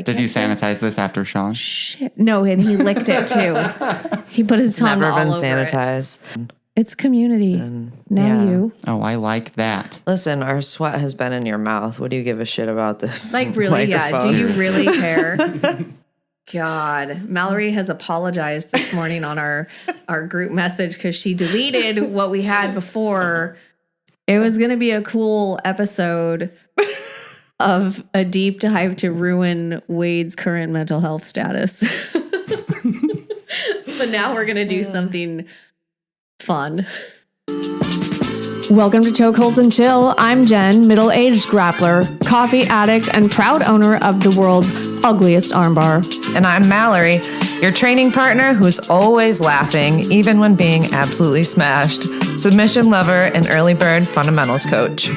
Did you sanitize this after Sean? Shit. No, and he licked it too. He put his tongue all over it. Never been sanitized. It's community. Now you. Oh, I like that. Listen, our sweat has been in your mouth. What do you give a shit about this? Like, really? microphone? Yeah. Do you really care? God. Mallory has apologized this morning on our group message because she deleted what we had before. It was going to be a cool episode of a deep dive to ruin Wade's current mental health status. But now we're going to do something fun. Welcome to Chokeholds and Chill. I'm Jen, middle-aged grappler, coffee addict, and proud owner of the world's ugliest armbar. And I'm Mallory, your training partner who's always laughing, even when being absolutely smashed, submission lover, and early bird fundamentals coach.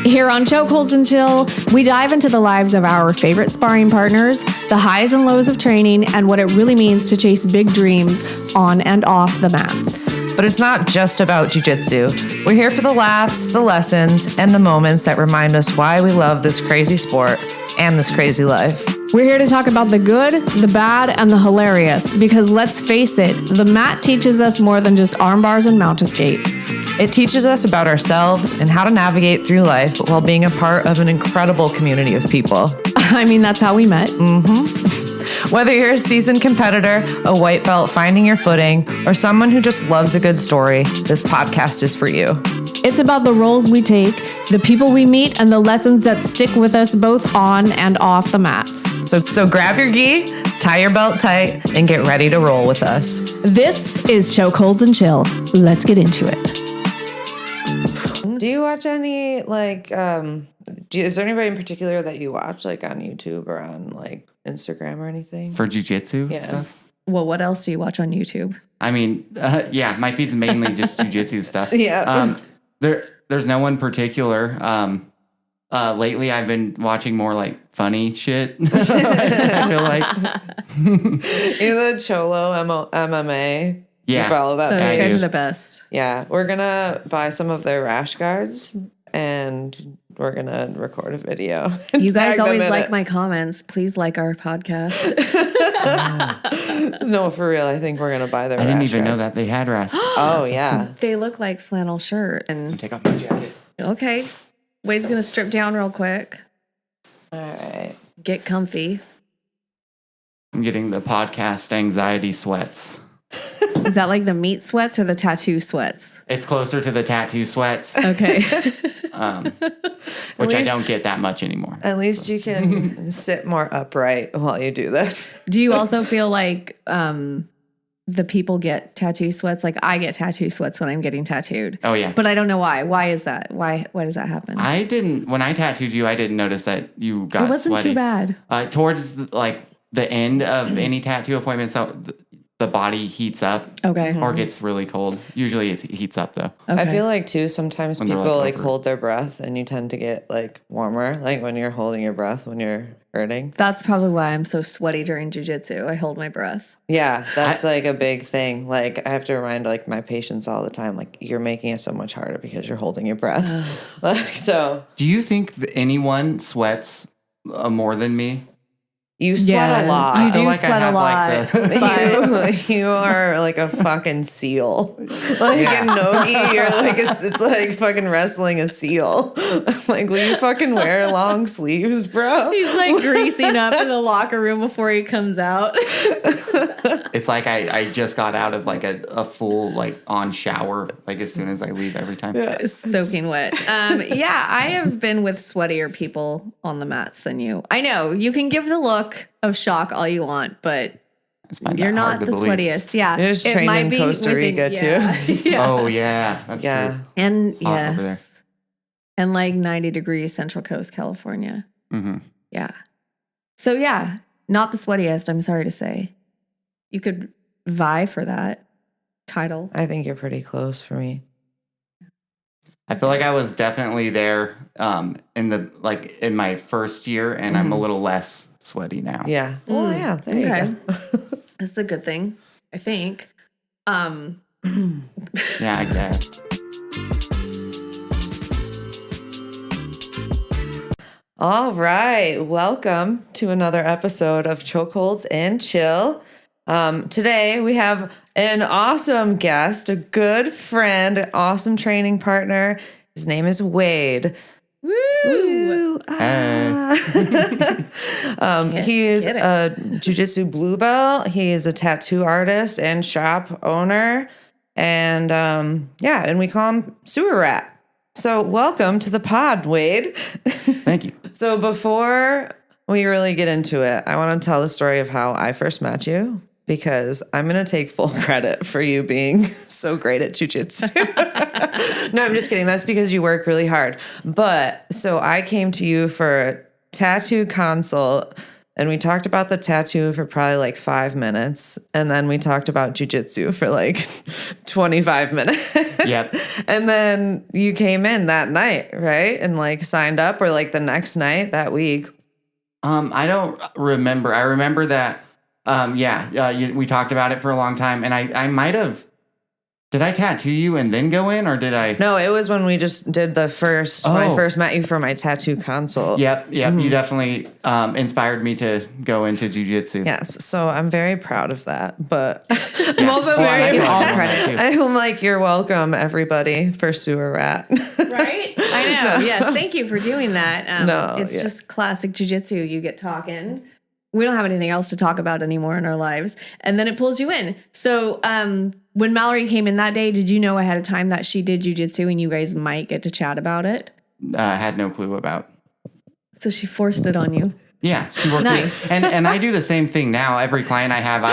Here on Chokeholds and Chill, we dive into the lives of our favorite sparring partners, the highs and lows of training, and what it really means to chase big dreams on and off the mats. But it's not just about jiu-jitsu. We're here for the laughs, the lessons, and the moments that remind us why we love this crazy sport and this crazy life. We're here to talk about the good, the bad, and the hilarious, because let's face it, the mat teaches us more than just arm bars and mount escapes. It teaches us about ourselves and how to navigate through life while being a part of an incredible community of people. I mean, that's how we met. Whether you're a seasoned competitor, a white belt finding your footing, or someone who just loves a good story, this podcast is for you. It's about the roles we take, the people we meet, and the lessons that stick with us both on and off the mats. So grab your gi, tie your belt tight, and get ready to roll with us. This is Chokeholds and Chill. Let's get into it. Do you watch any, is there anybody in particular that you watch, like, on YouTube or on, like, Instagram or anything? For jiu-jitsu stuff? Well, what else do you watch on YouTube? I mean, my feed's mainly just jiu-jitsu stuff. Yeah. There's no one particular. Lately, I've been watching more, like, funny shit. I feel like. You're the Cholo MMA. Yeah. You follow that Those page? guys are the best. Yeah. We're going to buy some of their rash guards, and we're going to record a video. You guys always like my comments. Please like our podcast. No, for real. I think we're going to buy their rash I didn't even know guards. that they had rash. Oh, yeah. They look like flannel shirt. And Take off my jacket. okay. Wade's going to strip down real quick. All right. Get comfy. I'm getting the podcast anxiety sweats. Is that like the meat sweats or the tattoo sweats? It's closer to the tattoo sweats, Okay. which I don't get that much anymore. At least you can sit more upright while you do this. Do you also feel like the people get tattoo sweats? Like I get tattoo sweats when I'm getting tattooed. Oh, yeah. But I don't know why. Why is that? Why does that happen? When I tattooed you, I didn't notice that you got It wasn't sweaty. too bad. Towards the end of any tattoo appointment, so the body heats up. Okay. Or gets really cold. Usually it heats up though. Okay. I feel like too, sometimes When they're, people like, like hold their breath and you tend to get like warmer, like when you're holding your breath when you're hurting. That's probably why I'm so sweaty during jiu-jitsu. I hold my breath. Yeah, that's like a big thing. Like I have to remind like my patients all the time, like you're making it so much harder because you're holding your breath. So Do you think that anyone sweats more than me? you sweat a lot. You do like I sweat a have, lot. like, You are like a fucking seal. Like a nogi, you're like it's like fucking wrestling a seal. Like, will you fucking wear long sleeves, bro? He's like greasing up in the locker room before he comes out. It's like I just got out of like a full like on shower like as soon as I leave every time. Yeah. Soaking wet. Yeah, I have been with sweatier people on the mats than you. I know you can give the look of shock all you want, but you're not the sweatiest. Yeah, You're just trained in Costa Rica too. Yeah. Oh yeah, that's true. And hot over there. yes, and like 90 degrees Central Coast, California. Mm-hmm. Yeah. So yeah, not the sweatiest. I'm sorry to say. You could vie for that title. I think you're pretty close for me. I feel like I was definitely there in my first year, and I'm a little less sweaty now. Yeah. Well, yeah. There you go. That's a good thing, I think. Yeah, I guess. All right. Welcome to another episode of Chokeholds and Chill. Today we have an awesome guest, a good friend, an awesome training partner. His name is Wade. Woo! He is a Jiu-Jitsu blue belt. He is a tattoo artist and shop owner. And and we call him Sewer Rat. So welcome to the pod, Wade. Thank you. So before we really get into it, I want to tell the story of how I first met you, because I'm going to take full credit for you being so great at jiu-jitsu. No, I'm just kidding. That's because you work really hard. But so I came to you for a tattoo consult, and we talked about the tattoo for probably like 5 minutes. And then we talked about jiu-jitsu for like 25 minutes. Yep. And then you came in that night, right? And like signed up, or like the next night that week. I don't remember. I remember that. We talked about it for a long time, and I might have. Did I tattoo you and then go in, or did I? No, it was when we just did the first. When I first met you for my tattoo consult. Yep. You definitely inspired me to go into jiu-jitsu. Yes, so I'm very proud of that. But I'm also very all credit. I'm like, you're welcome, everybody, for Sewer Rat. Right? I know. No. Yes. Thank you for doing that. It's yeah. just classic jiu-jitsu. You get talking. We don't have anything else to talk about anymore in our lives. And then it pulls you in. So when Mallory came in that day, did you know ahead of time that she did jiu-jitsu and you guys might get to chat about it? I had no clue about. So she forced it on you. Yeah, she worked Nice. it. And I do the same thing now. Every client I have,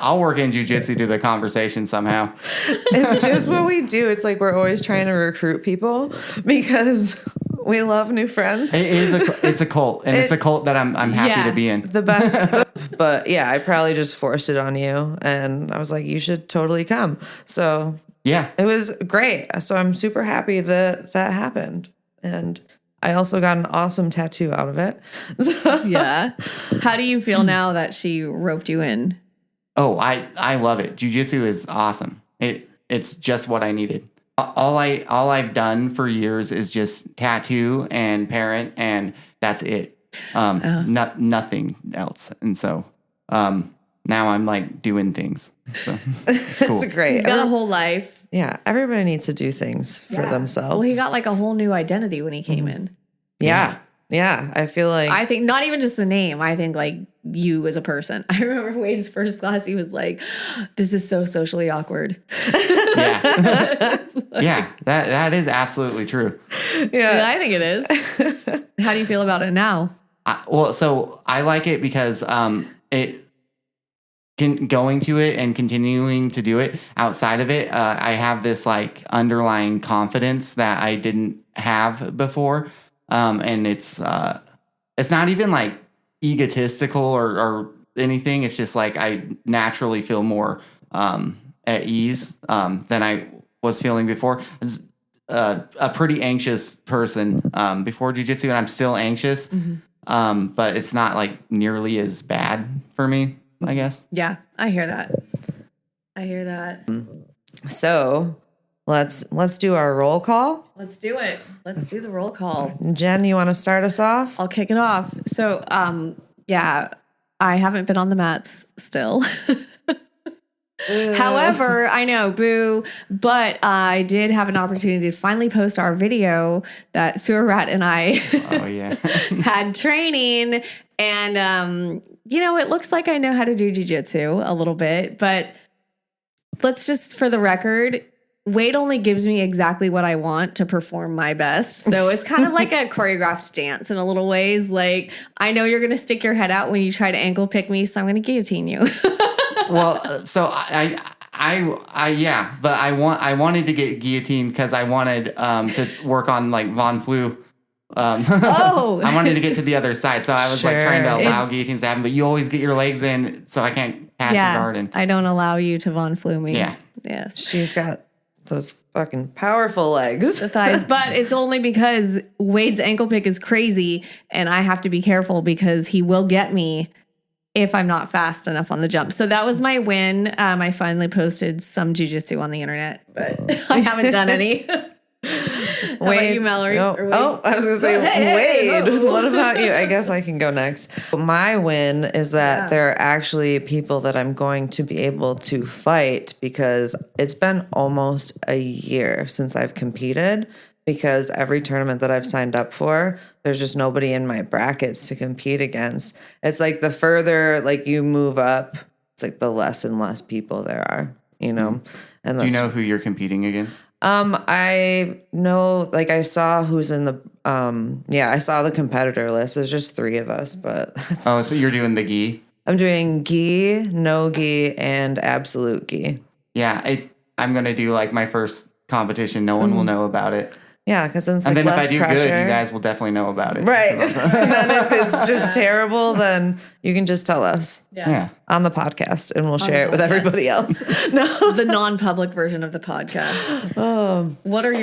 I'll work in jiu-jitsu to the conversation somehow. It's just what we do. It's like we're always trying to recruit people because we love new friends. It's a cult, and it's a cult that I'm happy to be in. The best. But yeah, I probably just forced it on you, and I was like, you should totally come. So Yeah. it was great. So I'm super happy that happened. And I also got an awesome tattoo out of it. So, Yeah. How do you feel now that she roped you in? Oh, I love it. Jiu-jitsu is awesome. It's just what I needed. All I've done for years is just tattoo and parent, and that's it. Nothing else. And so now I'm like doing things. So it's cool. It's great. He's got a whole life. Yeah, everybody needs to do things for themselves. Well, he got like a whole new identity when he came in. Yeah, I feel like I think not even just the name. I think like you as a person. I remember Wade's first class. He was like, "This is so socially awkward." Yeah, that is absolutely true. Yeah, I think it is. How do you feel about it now? So I like it because going to it and continuing to do it outside of it, I have this like underlying confidence that I didn't have before, and it's not even like egotistical or anything. It's just like I naturally feel more at ease than I was feeling before. I was a pretty anxious person before jiu-jitsu, and I'm still anxious, but it's not like nearly as bad for me, I guess. Yeah, I hear that. So let's do our roll call. Let's do it. Let's do the roll call. Jen, you want to start us off? I'll kick it off. So, I haven't been on the mats still. However, I know, boo, but I did have an opportunity to finally post our video that Sewer Rat and I had training. And, it looks like I know how to do jiu-jitsu a little bit, but let's just, for the record, Wade only gives me exactly what I want to perform my best. So it's kind of like a choreographed dance in a little ways. Like, I know you're going to stick your head out when you try to ankle pick me, so I'm going to guillotine you. Well, so but I wanted to get guillotined because I wanted to work on like Von Flu. I wanted to get to the other side, so I was like trying to allow guillotines to happen, but you always get your legs in, so I can't pass your guard. And I don't allow you to Von Flu me. Yeah. Yes. She's got those fucking powerful legs. The thighs, but it's only because Wade's ankle pick is crazy, and I have to be careful because he will get me if I'm not fast enough on the jump. So that was my win. I finally posted some jiu-jitsu on the internet, but I haven't done any. about you, Mallory? No. Or Wade? Oh, I was going to say, Hey, Wade, whoa. what about you? I guess I can go next. My win is that Yeah. there are actually people that I'm going to be able to fight because it's been almost a year since I've competed because every tournament that I've signed up for, there's just nobody in my brackets to compete against. It's like the further like you move up, it's like the less and less people there are, you know? And Do you know who you're competing against? I know, like I saw who's in the, I saw the competitor list. There's just 3 of us, but Oh, so you're doing the gi? I'm doing gi, no gi, and absolute gi. Yeah, I'm gonna do like my first competition. No one will know about it. Yeah, because then it's And like then if less I do pressure. good, you guys will definitely know about it. Right. And then if it's just terrible, then you can just tell us Yeah. on the podcast and we'll share it with everybody else. No. The non-public version of the podcast. What are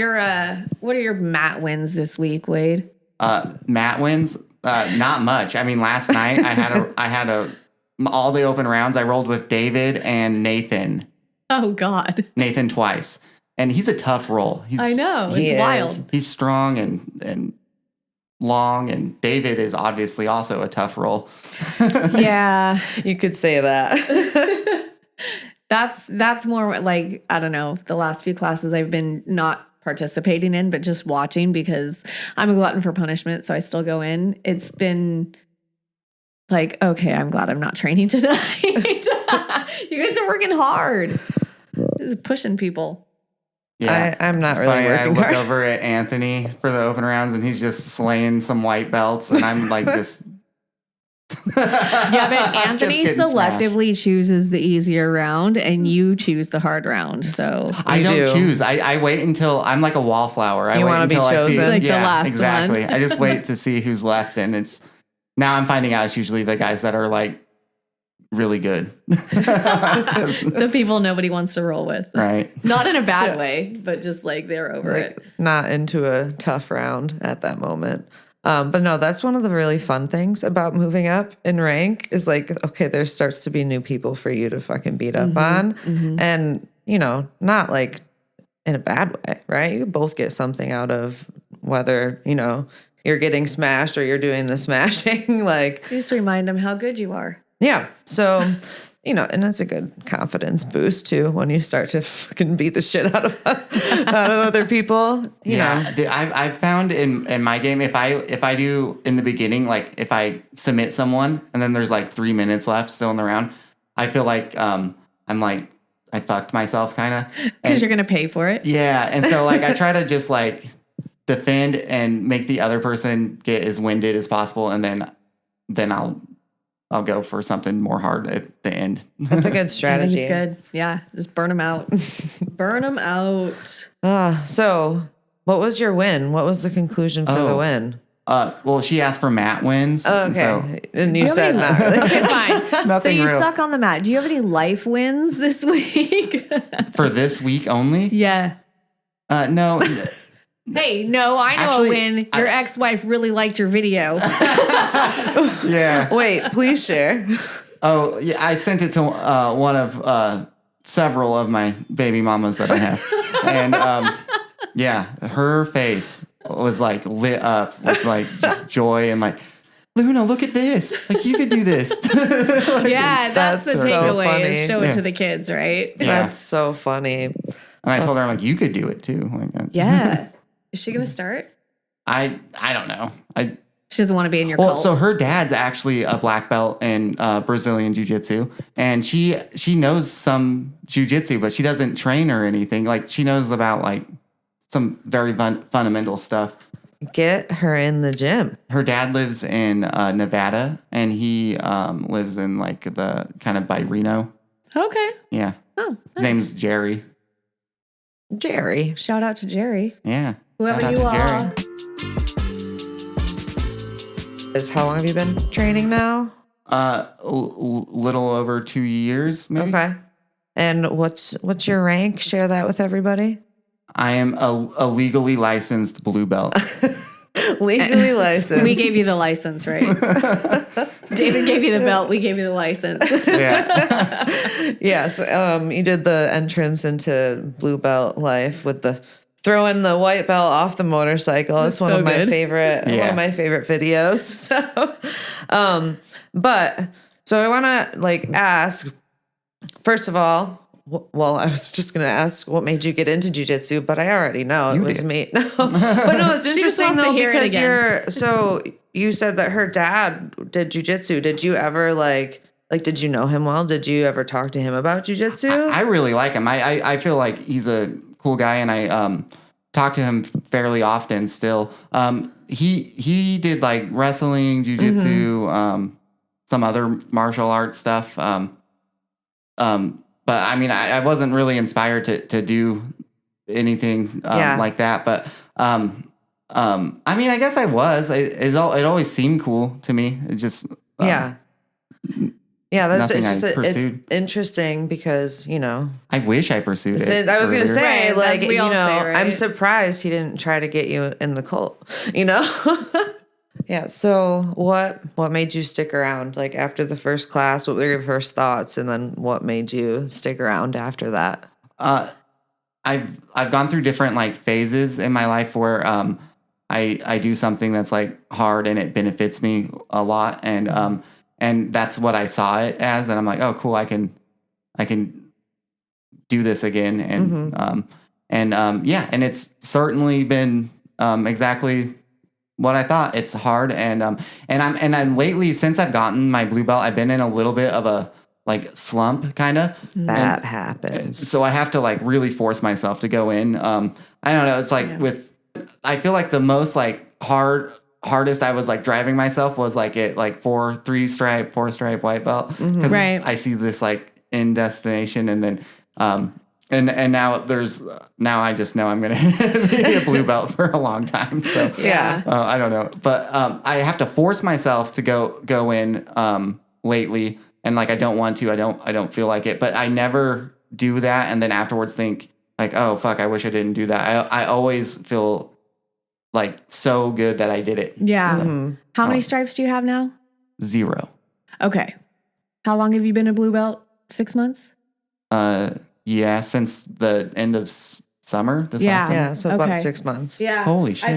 your mat wins this week, Wade? Matt wins. Not much. I mean, last night I had all the open rounds. I rolled with David and Nathan. Oh God. Nathan twice. And he's a tough roll. I know. He It's is. wild. He's strong and long, and David is obviously also a tough roll. Yeah. You could say that. That's more like, I don't know, the last few classes I've been not participating in, but just watching because I'm a glutton for punishment. So I still go in. It's been like, okay, I'm glad I'm not training tonight. You guys are working hard. This is pushing people. Yeah. I'm not It's really funny, working I look hard. over at Anthony for the open rounds, and he's just slaying some white belts, and I'm like just. Yeah, but Anthony Just getting smashed. selectively chooses the easier round and you choose the hard round. So I You don't do. choose. I wait until I'm like a wallflower. I You wait wanna be until I see chosen? Like the yeah, last exactly. one. I just wait to see who's left, and it's now I'm finding out it's usually the guys that are like really good, the people nobody wants to roll with. right? Not in a bad way, but just like they're over it. Not into a tough round at that moment. But no, that's one of the really fun things about moving up in rank is like, okay, there starts to be new people for you to fucking beat up on. And, you know, not like in a bad way, right? You both get something out of whether, you know, you're getting smashed or you're doing the smashing. Like, You just remind them how good you are. yeah. So, you know, and that's a good confidence boost too when you start to fucking beat the shit out of other people. You know. Dude, I've found in my game if I do in the beginning, like if I submit someone and then there's like 3 minutes left still in the round, I feel like I'm like I fucked myself kind of Because you're going to pay for it. yeah, and so like I try to just like defend and make the other person get as winded as possible, and then I'll go for something more hard at the end. That's a good I think strategy. it's good. Yeah. Just burn them out. Burn them out. So what was your win? What was the conclusion for the Oh. win? Well, she asked for Matt wins. Okay. So And Do you have said any- not really. Okay, fine. So Nothing you real. suck on the mat. Do you have any life wins this week? for this week only, Yeah. no. Hey, no, I know Actually, a win. Your ex-wife really liked your video. Yeah. Wait, please share. Oh, yeah. I sent it to one of several of my baby mamas that I have, and yeah, her face was like lit up with like just joy and like, Luna, look at this. Like you could do this. Yeah, that's the That's so takeaway funny. is show it Yeah. to the kids, right? Yeah. That's so funny. And I told her, I'm like, you could do it too. Like, Yeah. Is she going to start? I don't know. She doesn't want to be in your Well, cult. so her dad's actually a black belt in Brazilian Jiu-Jitsu, and she knows some Jiu-Jitsu, but she doesn't train or anything. Like she knows about like some very fundamental stuff. Get her in the gym. Her dad lives in Nevada, and he lives in like the kind of by Reno. Okay. Yeah, Oh, his name's Jerry. Jerry. shout out to Jerry. Yeah, Whoever Shout out you to are. Jerry. How long have you been training now? Little over 2 years, maybe. Okay. And what's your rank? Share that with everybody. I am a legally licensed blue belt. Legally licensed. We gave you the license, right? David gave you the belt. We gave you the license. Yeah. Yes. You did the entrance into blue belt life with the throwing the white belt off the motorcycle. It's one so of my good. favorite videos. So I want to like ask, first of all, well, I was just going to ask what made you get into jiu-jitsu, but I already know it was me. No. But no, it's She just interesting wants to though, hear it because so you said that her dad did jiu-jitsu. Did you ever like, did you know him well? Did you ever talk to him about jiu-jitsu? I really like him. I feel like he's a cool guy, and I talk to him fairly often still. He did like wrestling, jiu-jitsu, some other martial arts stuff. But I mean, I wasn't really inspired to do anything like that. But I mean, I guess I was. It always seemed cool to me. It's just that's nothing it's just I it's pursued. interesting because I wish I pursued it. I was going to earlier. say, Right, like, as we all say, right? I'm surprised he didn't try to get you in the cult, Yeah. So what made you stick around? Like after the first class, what were your first thoughts? And then what made you stick around after that? I've gone through different like phases in my life where I do something that's like hard and it benefits me a lot, and that's what I saw it as, and I'm like, oh cool, I can do this again, and and it's certainly been exactly what I thought. It's hard, and I'm lately, since I've gotten my blue belt, I've been in a little bit of a like slump kind of. That happens. So I have to like really force myself to go in. I don't know. It's like I feel like the most like hardest I was like driving myself was like at like 4 stripe white belt. Cause I see this like in destination, and then, and now I just know I'm going to be a blue belt for a long time. So I don't know, but, I have to force myself to go in, lately. And like, I don't want to, I don't feel like it, but I never do that. And then afterwards think like, oh fuck, I wish I didn't do that. I always feel like so good that I did it. Yeah. How many stripes do you have now? 0. Okay. How long have you been a blue belt? 6 months? Yeah, since the end of summer. Last summer. Yeah, so about 6 months. Yeah. Holy shit.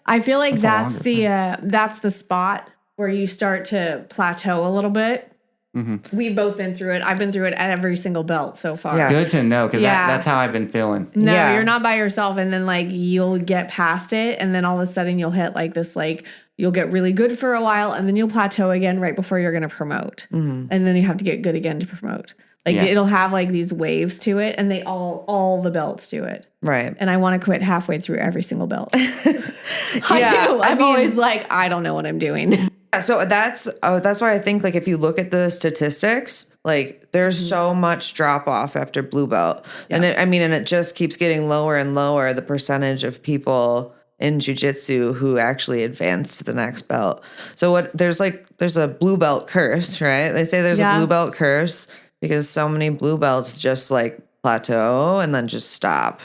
I feel like that's a that's the spot where you start to plateau a little bit. Mm-hmm. We've both been through it. I've been through it at every single belt so far. Yeah. Good to know, because that's how I've been feeling. No, Yeah. you're not by yourself. And then like you'll get past it, and then all of a sudden you'll hit like this, like you'll get really good for a while, and then you'll plateau again right before you're going to promote. And then you have to get good again to promote. Like it'll have like these waves to it, and they all the belts do it. Right. And I want to quit halfway through every single belt. I do. I'm always like, I don't know what I'm doing. So that's why I think like if you look at the statistics, like there's so much drop off after blue belt, and it just keeps getting lower and lower, the percentage of people in jiu-jitsu who actually advance to the next belt. So there's a blue belt curse, right? They say there's a blue belt curse because so many blue belts just like plateau and then just stop,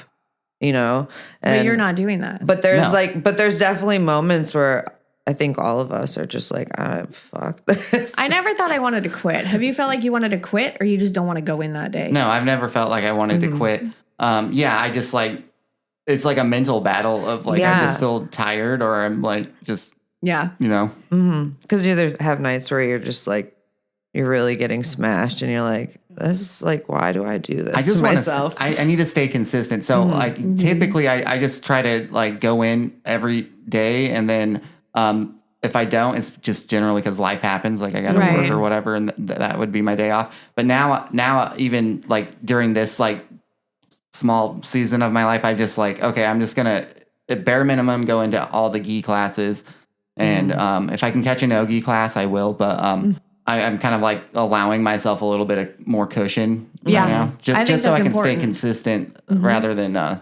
And But you're not doing that. But there's definitely moments where I think all of us are just like, fuck this. I never thought I wanted to quit. Have you felt like you wanted to quit, or you just don't want to go in that day? No, I've never felt like I wanted to quit. I just like, it's like a mental battle of like, I just feel tired, or I'm like, just, Yeah. Because you either have nights where you're just like, you're really getting smashed, and you're like, this is like, why do I do this I just to want myself? I need to stay consistent. So like typically I just try to like go in every day, and then if I don't, it's just generally because life happens. Like I got to work or whatever, and that would be my day off. But now even like during this like small season of my life, I just like, okay, I'm just gonna at bare minimum go into all the gi classes, and if I can catch an no-gi class, I will. But I'm kind of like allowing myself a little bit of more cushion right now, just so I can stay consistent rather than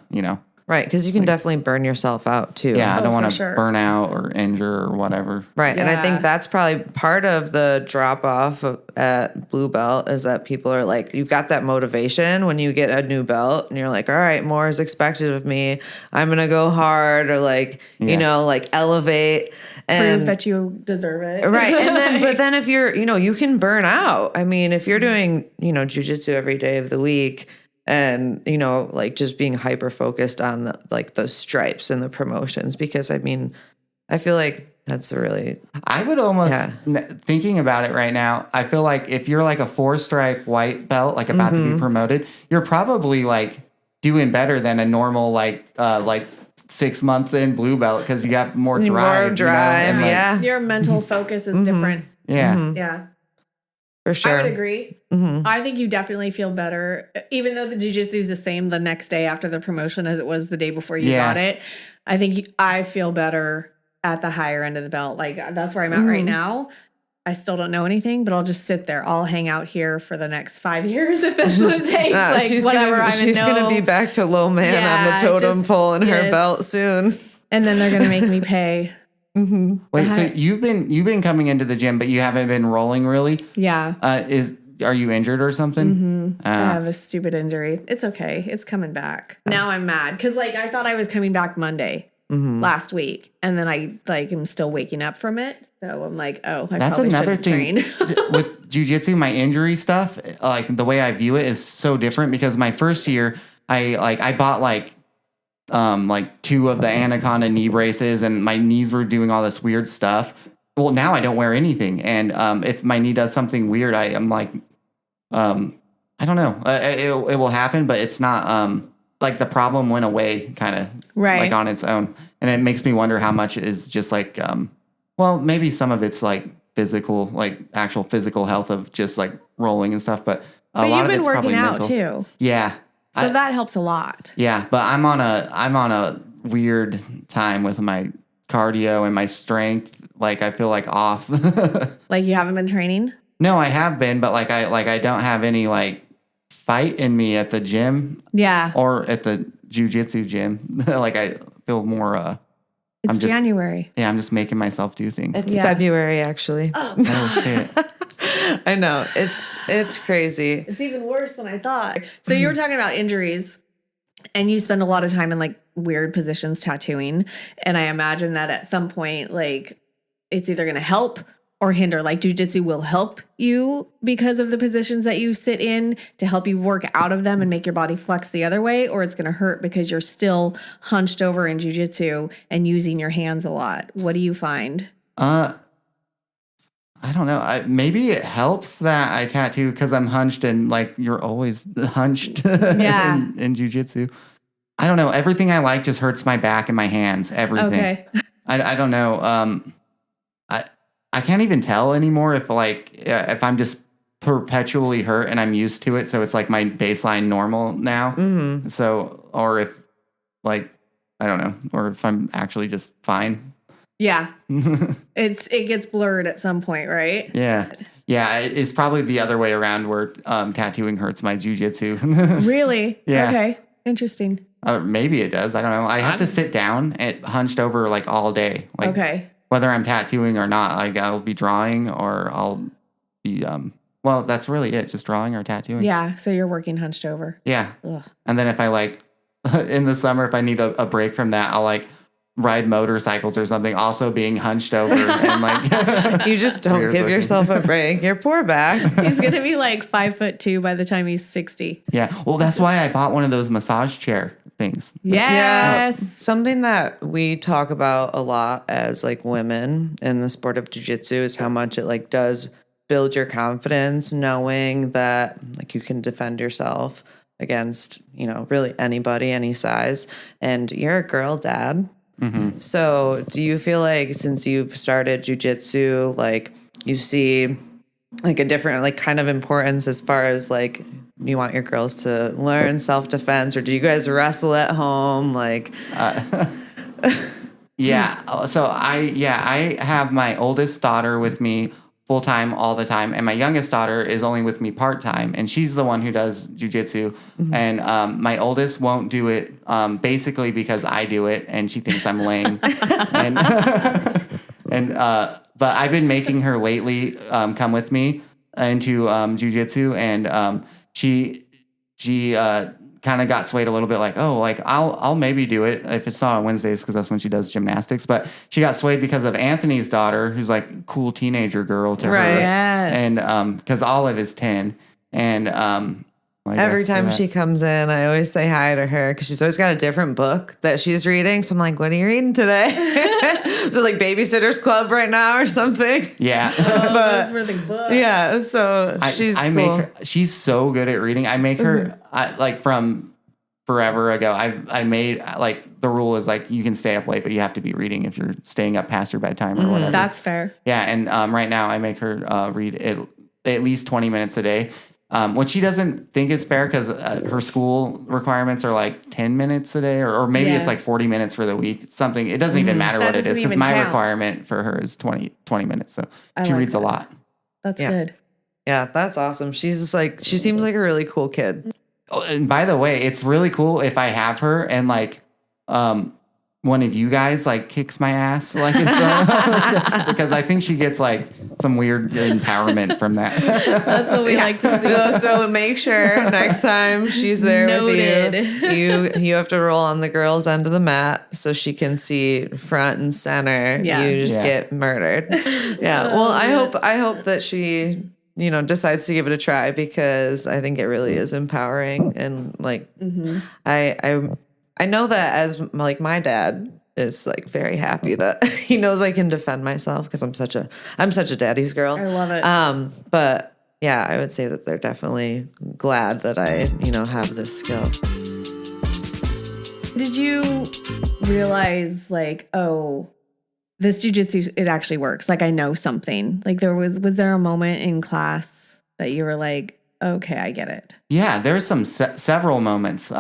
Right, because you can definitely burn yourself out too. Yeah, I don't want to burn out or injure or whatever. Right, and I think that's probably part of the drop off at blue belt is that people are like, you've got that motivation when you get a new belt, and you're like, all right, more is expected of me. I'm gonna go hard, or like like elevate and prove that you deserve it. Right, and then but then if you're you can burn out. I mean, if you're doing jiu-jitsu every day of the week, and, like just being hyper focused on those stripes and the promotions, because I mean, I feel like that's a really, I would almost, thinking about it right now, I feel like if you're like a 4-stripe white belt, like about to be promoted, you're probably like doing better than a normal, like 6 months in blue belt, because you got more drive. More drive, and, like, yeah. Your mental focus is different. Yeah. Yeah. For sure. I would agree. I think you definitely feel better, even though the jiu-jitsu is the same the next day after the promotion as it was the day before you got it. I think I feel better at the higher end of the belt. Like, that's where I'm at right now. I still don't know anything, but I'll just sit there. I'll hang out here for the next 5 years if it's what it takes. She's She's gonna be back to low man on the totem pole in her belt soon. And then they're gonna make me pay. Wait, so you've been coming into the gym, but you haven't been rolling really? Yeah. Are you injured or something? I have a stupid injury. It's okay. It's coming back. Now I'm mad because like I thought I was coming back Monday last week, and then I like am still waking up from it. So I'm like, oh, that's probably another shouldn't thing train. with jiu-jitsu. My injury stuff, like the way I view it, is so different because my first year, I bought like 2 of the Anaconda knee braces, and my knees were doing all this weird stuff. Well, now I don't wear anything, and if my knee does something weird, I am like, I don't know, it will happen, but it's not like the problem went away, kind of like on its own, and it makes me wonder how much is just like, well, maybe some of it's like physical, like actual physical health of just like rolling and stuff, but a lot of it's probably mental. But you've been working out too. Yeah. So that helps a lot. Yeah, but I'm on a weird time with my cardio and my strength. Like I feel like off. Like you haven't been training? No, I have been, but like I don't have any like fight in me at the gym. Yeah. Or at the jiu-jitsu gym. Like I feel more it's January. Yeah, I'm just making myself do things. It's February actually. Oh shit. I know. It's crazy. It's even worse than I thought. So you were talking about injuries, and you spend a lot of time in like weird positions tattooing. And I imagine that at some point, like it's either going to help or hinder. Like jiu-jitsu will help you because of the positions that you sit in to help you work out of them and make your body flex the other way, or it's going to hurt because you're still hunched over in jiu-jitsu and using your hands a lot. What do you find? I don't know. Maybe it helps that I tattoo because I'm hunched, and like you're always hunched in jiu-jitsu. I don't know. Everything I like just hurts my back and my hands. Everything. Okay. I don't know. I can't even tell anymore if I'm just perpetually hurt and I'm used to it. So it's like my baseline normal now. Mm-hmm. So, or if like, I don't know, or if I'm actually just fine. Yeah. It gets blurred at some point, right? Yeah. Yeah, it's probably the other way around where tattooing hurts my jiu-jitsu. Really? Yeah. Okay. Interesting. Maybe it does. I don't know. I have to sit down and hunched over like all day. Like, okay. Whether I'm tattooing or not, like I'll be drawing or I'll be well, that's really it, just drawing or tattooing. Yeah, so you're working hunched over. Yeah. Ugh. And then if I like in the summer, if I need a break from that, I'll like ride motorcycles or something, also being hunched over and like you just don't give yourself a break. Your poor back. He's gonna be like 5'2" by the time he's 60. Yeah. Well, that's why I bought one of those massage chair things. Yes. Something that we talk about a lot as like women in the sport of jiu-jitsu is how much it like does build your confidence, knowing that like you can defend yourself against, really anybody, any size. And you're a girl, Dad. Mm-hmm. So do you feel like since you've started jiu-jitsu, like you see like a different like kind of importance as far as like you want your girls to learn self-defense, or do you guys wrestle at home? Like, yeah. So I have my oldest daughter with me full time all the time, and my youngest daughter is only with me part time, and she's the one who does jiu-jitsu. Mm-hmm. And my oldest won't do it basically because I do it, and she thinks I'm lame. But I've been making her lately come with me into jiu-jitsu, and she kind of got swayed a little bit, like, oh, like I'll maybe do it if it's not on Wednesdays because that's when she does gymnastics. But she got swayed because of Anthony's daughter, who's like a cool teenager girl to her, yes. and because Olive is 10, and Every time she comes in, I always say hi to her because she's always got a different book that she's reading. So I'm like, what are you reading today? Is it like Babysitter's Club right now or something? Yeah. Those were the books. Yeah. So she's cool. She's so good at reading. I make her, like from forever ago, I made, like, the rule is like, you can stay up late, but you have to be reading if you're staying up past your bedtime or whatever. That's fair. Yeah. And right now I make her read at least 20 minutes a day. What she doesn't think is fair because her school requirements are like 10 minutes a day, or maybe it's like 40 minutes for the week. Something. It doesn't even matter what it is because my requirement for her is 20 minutes. So she reads a lot. That's good. Yeah, that's awesome. She's just like, she seems like a really cool kid. Oh, and by the way, it's really cool if I have her and like one of you guys like kicks my ass, like because I think she gets like some weird empowerment from that. That's what we like to see. So make sure next time she's there with you have to roll on the girl's end of the mat so she can see front and center. Yeah. You just get murdered. Yeah. Well, I hope that she, decides to give it a try because I think it really is empowering and like I know that as like my dad is like very happy that he knows I can defend myself because I'm such a daddy's girl. I love it. But yeah, I would say that they're definitely glad that I, have this skill. Did you realize like, oh, this jujitsu, it actually works. Like I know something. Like was there a moment in class that you were like, okay, I get it? Yeah, there's some several moments.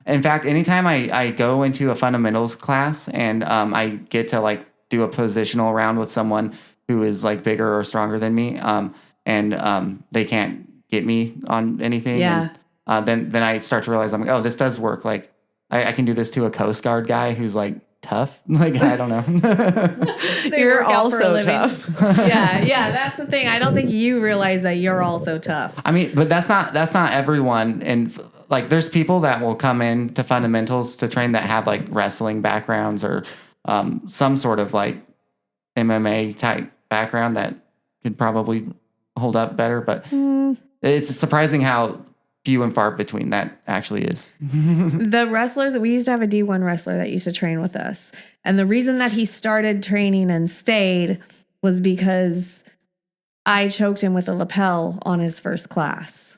In fact, anytime I go into a fundamentals class and I get to like do a positional round with someone who is like bigger or stronger than me, and they can't get me on anything, and, then I start to realize I'm like, oh, this does work. Like I can do this to a Coast Guard guy who's like tough. Like I don't know. You're also tough. yeah, that's the thing. I don't think you realize that you're also tough. I mean, but that's not everyone. And like, there's people that will come in to fundamentals to train that have like wrestling backgrounds or some sort of like MMA type background that could probably hold up better. But it's surprising how few and far between that actually is. The wrestlers that we used to have a D1 wrestler that used to train with us. And the reason that he started training and stayed was because I choked him with a lapel on his first class.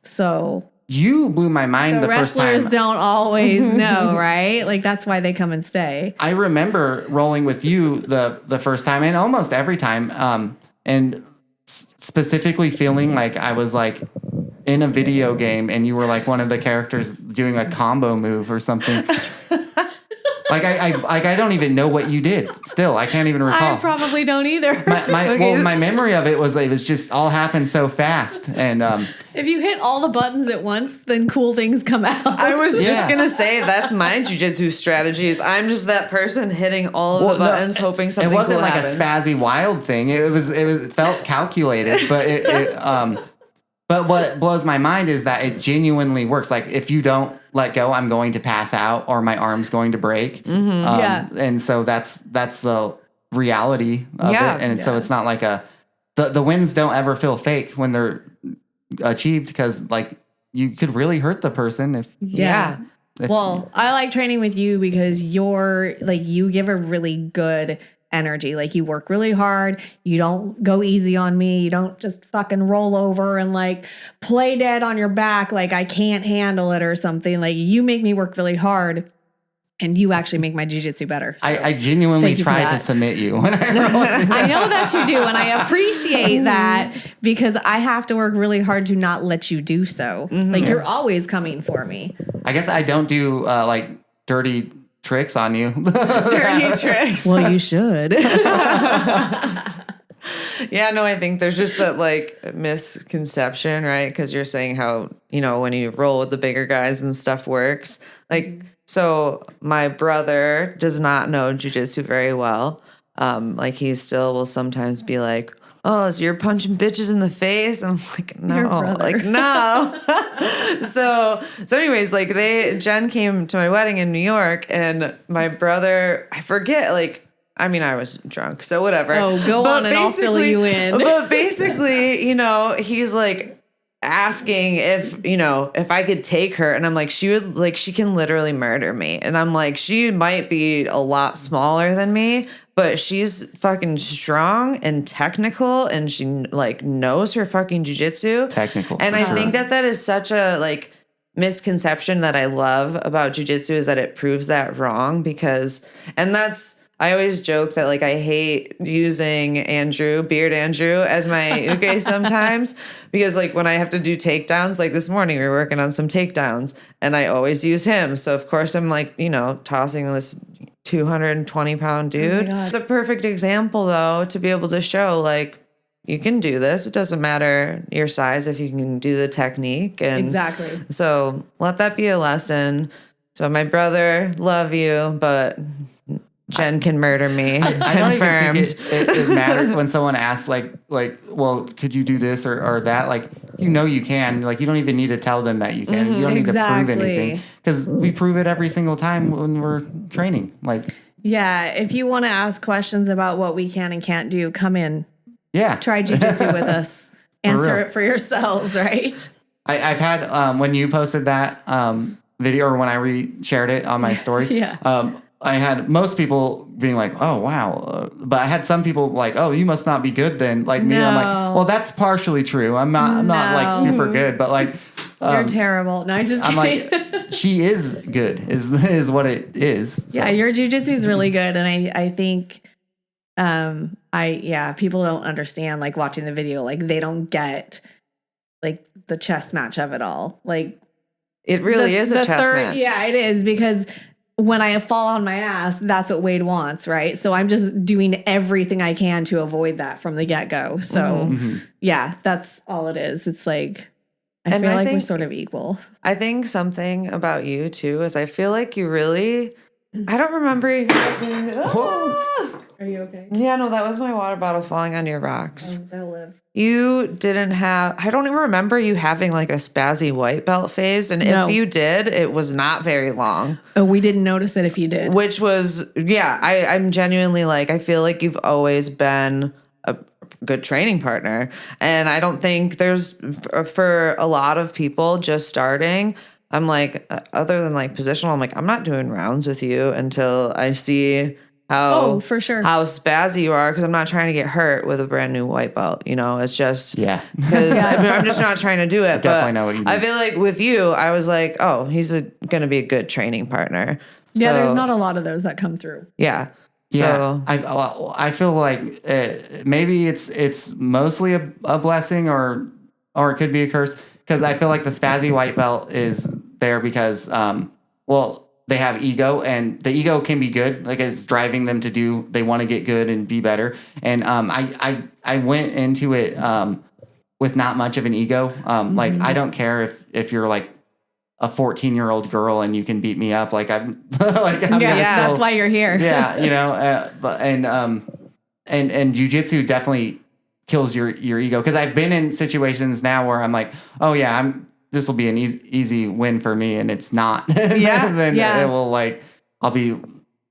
So you blew my mind the first time. Wrestlers don't always know, right? Like that's why they come and stay. I remember rolling with you the first time and almost every time. And specifically feeling like I was like in a video game and you were like one of the characters doing a combo move or something. I don't even know what you did. Still, I can't even recall. I probably don't either. My memory of it was just all happened so fast. And if you hit all the buttons at once, then cool things come out. I was just gonna say that's my jujitsu strategy. Is I'm just that person hitting all of the buttons, hoping something. It wasn't cool like happens. A spazzy wild thing. It felt calculated, but But what blows my mind is that it genuinely works. Like if you don't let go, I'm going to pass out or my arm's going to break. And so that's the reality of it. And so it's not like the wins don't ever feel fake when they're achieved because like you could really hurt the person if. Well, I like training with you because you give a really good energy. Like you work really hard. You don't go easy on me. You don't just fucking roll over and like play dead on your back. Like I can't handle it or something. Like you make me work really hard and you actually make my jiu-jitsu better. So I genuinely try to submit you when I roll. I know that you do. And I appreciate that because I have to work really hard to not let you do so. Like you're always coming for me. I guess I don't do like dirty tricks on you. Dirty tricks. Well, you should. I think there's just that like misconception, right? Because you're saying how, when you roll with the bigger guys and stuff works. Like, so my brother does not know jiu-jitsu very well. Like he still will sometimes be like, oh, so you're punching bitches in the face? And I'm like, no, like, no. So anyways, like Jen came to my wedding in New York and my brother, I forget, like, I mean, I was drunk, so whatever. Oh, go on and I'll fill you in. But basically, he's like, asking if I could take her, and I'm like, she can literally murder me. And I'm like, she might be a lot smaller than me, but she's fucking strong and technical, and she like knows her fucking jujitsu. Technical. And for I sure. think that is such a like misconception that I love about jujitsu, is that it proves that wrong, I always joke that like I hate using Beard Andrew as my uke sometimes, because like when I have to do takedowns, like this morning we were working on some takedowns and I always use him. So of course I'm like, tossing this 220-pound dude. God. It's a perfect example though, to be able to show like, you can do this. It doesn't matter your size if you can do the technique. And Exactly. so let that be a lesson. So my brother, love you, but Jen can murder me. I don't Confirmed. even think it mattered when someone asks like, well, could you do this or that? Like, you can. Like, you don't even need to tell them that you can. You don't need to prove anything, because we prove it every single time when we're training. Like, Yeah, if you want to ask questions about what we can and can't do, come in. yeah, Try jujitsu with us. Answer real. it for yourselves, right? I've had when you posted that video, or when I re-shared it on my story. Yeah. I had most people being like, "Oh wow," but I had some people like, "Oh, you must not be good then." Like me, I'm like, No. "Well, that's partially true. I'm not like No. super good, but like." You're terrible. No, I'm just I'm kidding. like, she is good. Is what it is. So. Yeah, your jujitsu is really good, and I think, people don't understand like watching the video, like they don't get like the chess match of it all. Like It really is a chess match. Yeah, it is, because when I fall on my ass, that's what Wade wants, right? So I'm just doing everything I can to avoid that from the get-go. So yeah, that's all it is. It's like, I feel like we're sort of equal. I think something about you too is I feel like you really, I don't remember you having, Are you okay? yeah, no, that was my water bottle falling on your rocks. Oh, they'll live. You didn't have, I don't even remember you having like a spazzy white belt phase. And No. if you did, it was not very long. Oh, we didn't notice it if you did. Which was, yeah, I'm genuinely like, I feel like you've always been a good training partner. And I don't think for a lot of people just starting, I'm like, other than like positional, I'm like, I'm not doing rounds with you until I see for sure. how spazzy you are, because I'm not trying to get hurt with a brand new white belt. It's just because I'm just not trying to do it. Definitely know what you mean. I feel like with you, I was like, oh, he's going to be a good training partner. Yeah, there's not a lot of those that come through. Yeah. Yeah, So I feel like maybe it's mostly a blessing, or it could be a curse, because I feel like the spazzy white belt is there because they have ego, and the ego can be good, like it's driving them they want to get good and be better. And I went into it with not much of an ego. Like, I don't care if you're like a 14-year-old girl and you can beat me up. Like I'm That's why you're here. Yeah, and jiu-jitsu definitely kills your ego, because I've been in situations now where I'm like, oh yeah, this will be an easy win for me, and it's not. Then it will, like, I'll be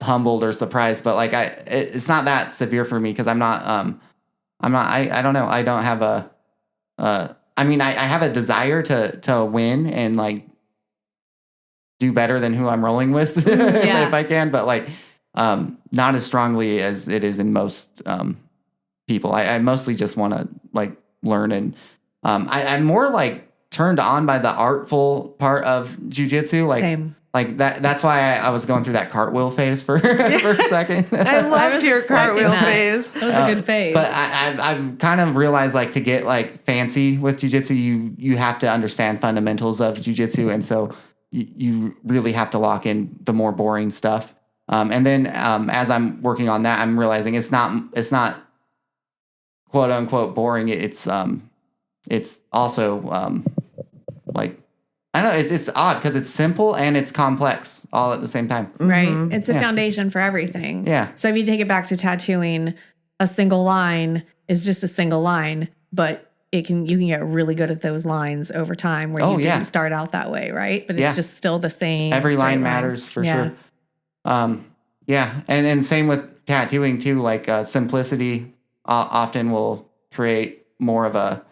humbled or surprised, but like it's not that severe for me, because I don't know, I don't have I have a desire to win and like do better than who I'm rolling with if I can, but like not as strongly as it is in most people. I mostly just want to like learn, and I'm more like turned on by the artful part of jiu-jitsu. Like, Same. Like that's why I was going through that cartwheel phase for a second. I loved your cartwheel phase. That was a good phase. But I've kind of realized, like, to get like fancy with jiu-jitsu, you have to understand fundamentals of jiu-jitsu, and so you really have to lock in the more boring stuff. And then as I'm working on that, I'm realizing it's not quote unquote boring. It's also like, I don't know, it's odd because it's simple and it's complex all at the same time. Right. Mm-hmm. It's a foundation for everything. Yeah. So if you take it back to tattooing, a single line is just a single line, but you can get really good at those lines over time where you didn't start out that way, right? But it's just still the same. Every line matters for sure. Yeah. And then same with tattooing too, like simplicity often will create more of a